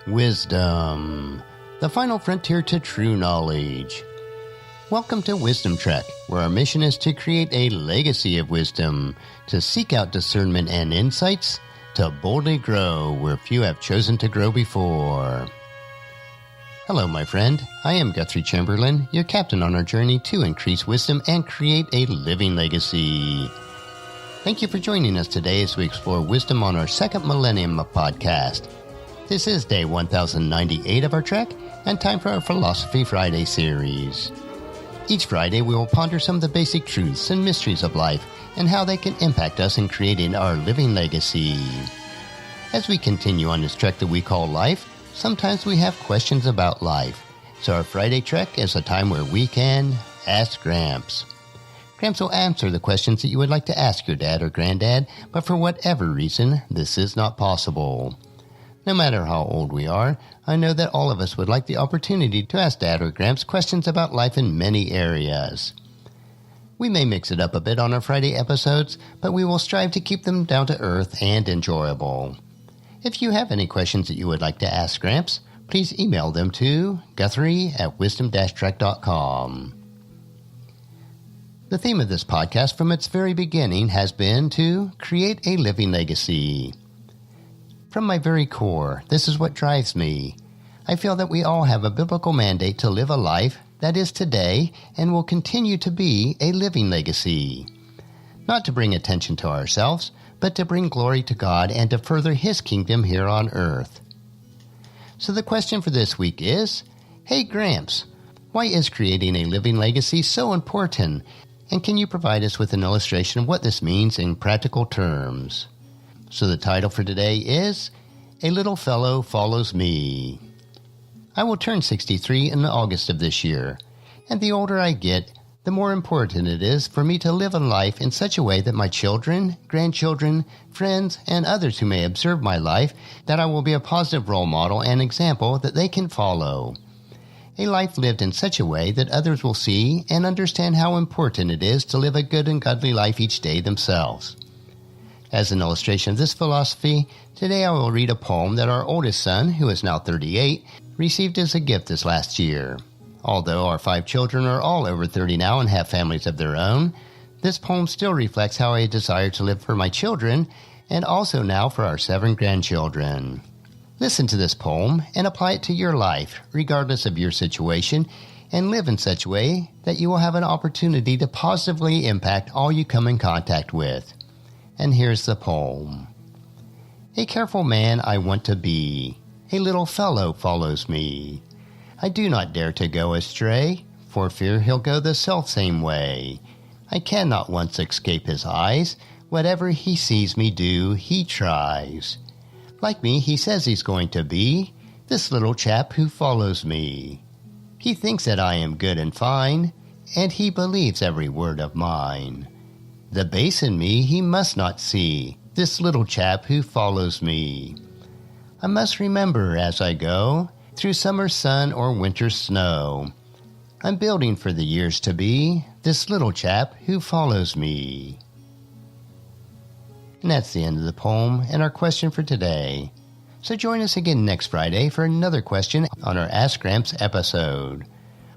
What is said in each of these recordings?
Wisdom, the final frontier to true knowledge. Welcome to Wisdom Trek, where our mission is to create a legacy of wisdom, to seek out discernment and insights, to boldly grow where few have chosen to grow before. Hello, my friend. I am Guthrie Chamberlain, your captain on our journey to increase wisdom and create a living legacy. Thank you for joining us today as we explore wisdom on our second millennium podcast. This is day 1098 of our trek, and time for our Philosophy Friday series. Each Friday, we will ponder some of the basic truths and mysteries of life and how they can impact us in creating our living legacy. As we continue on this trek that we call life, sometimes we have questions about life. So our Friday trek is a time where we can ask Gramps. Gramps will answer the questions that you would like to ask your dad or granddad, but for whatever reason, this is not possible. No matter how old we are, I know that all of us would like the opportunity to ask Dad or Gramps questions about life in many areas. We may mix it up a bit on our Friday episodes, but we will strive to keep them down to earth and enjoyable. If you have any questions that you would like to ask Gramps, please email them to guthrie@wisdom-trek.com. The theme of this podcast from its very beginning has been to create a living legacy. From my very core, this is what drives me. I feel that we all have a biblical mandate to live a life that is today and will continue to be a living legacy. Not to bring attention to ourselves, but to bring glory to God and to further His kingdom here on earth. So the question for this week is, hey Gramps, why is creating a living legacy so important? And can you provide us with an illustration of what this means in practical terms? So the title for today is, A Little Fellow Follows Me. I will turn 63 in August of this year, and the older I get, the more important it is for me to live a life in such a way that my children, grandchildren, friends, and others who may observe my life, that I will be a positive role model and example that they can follow. A life lived in such a way that others will see and understand how important it is to live a good and godly life each day themselves. As an illustration of this philosophy, today I will read a poem that our oldest son, who is now 38, received as a gift this last year. Although our 5 children are all over 30 now and have families of their own, this poem still reflects how I desire to live for my children and also now for our 7 grandchildren. Listen to this poem and apply it to your life, regardless of your situation, and live in such a way that you will have an opportunity to positively impact all you come in contact with. And here's the poem. A careful man I want to be. A little fellow follows me. I do not dare to go astray, for fear he'll go the selfsame way. I cannot once escape his eyes. Whatever he sees me do, he tries. Like me, he says he's going to be this little chap who follows me. He thinks that I am good and fine, and he believes every word of mine. The base in me he must not see, this little chap who follows me. I must remember as I go, through summer sun or winter snow. I'm building for the years to be, this little chap who follows me. And that's the end of the poem and our question for today. So join us again next Friday for another question on our Ask Gramps episode.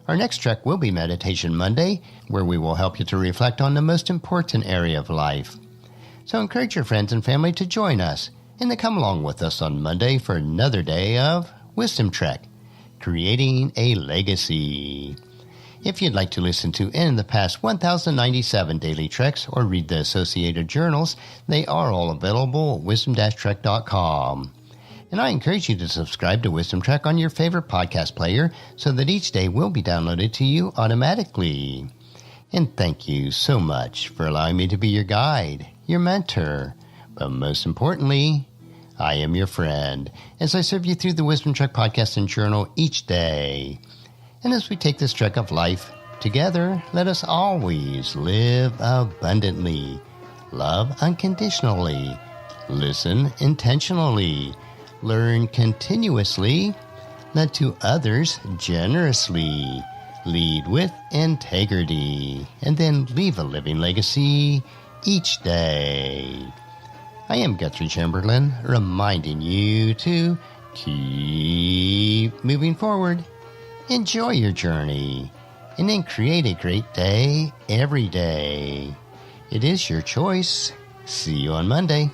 Our next trek will be Meditation Monday, where we will help you to reflect on the most important area of life. So encourage your friends and family to join us and to come along with us on Monday for another day of Wisdom Trek, Creating a Legacy. If you'd like to listen to any of the past 1097 daily treks or read the associated journals, they are all available at wisdom-trek.com. And I encourage you to subscribe to Wisdom Trek on your favorite podcast player so that each day will be downloaded to you automatically. And thank you so much for allowing me to be your guide, your mentor, but most importantly, I am your friend as I serve you through the Wisdom Trek podcast and journal each day. And as we take this trek of life together, let us always live abundantly, love unconditionally, listen intentionally, learn continuously, led to others generously, lead with integrity, and then leave a living legacy each day. I am Guthrie Chamberlain, reminding you to keep moving forward. Enjoy your journey, and then create a great day every day. It is your choice. See you on Monday.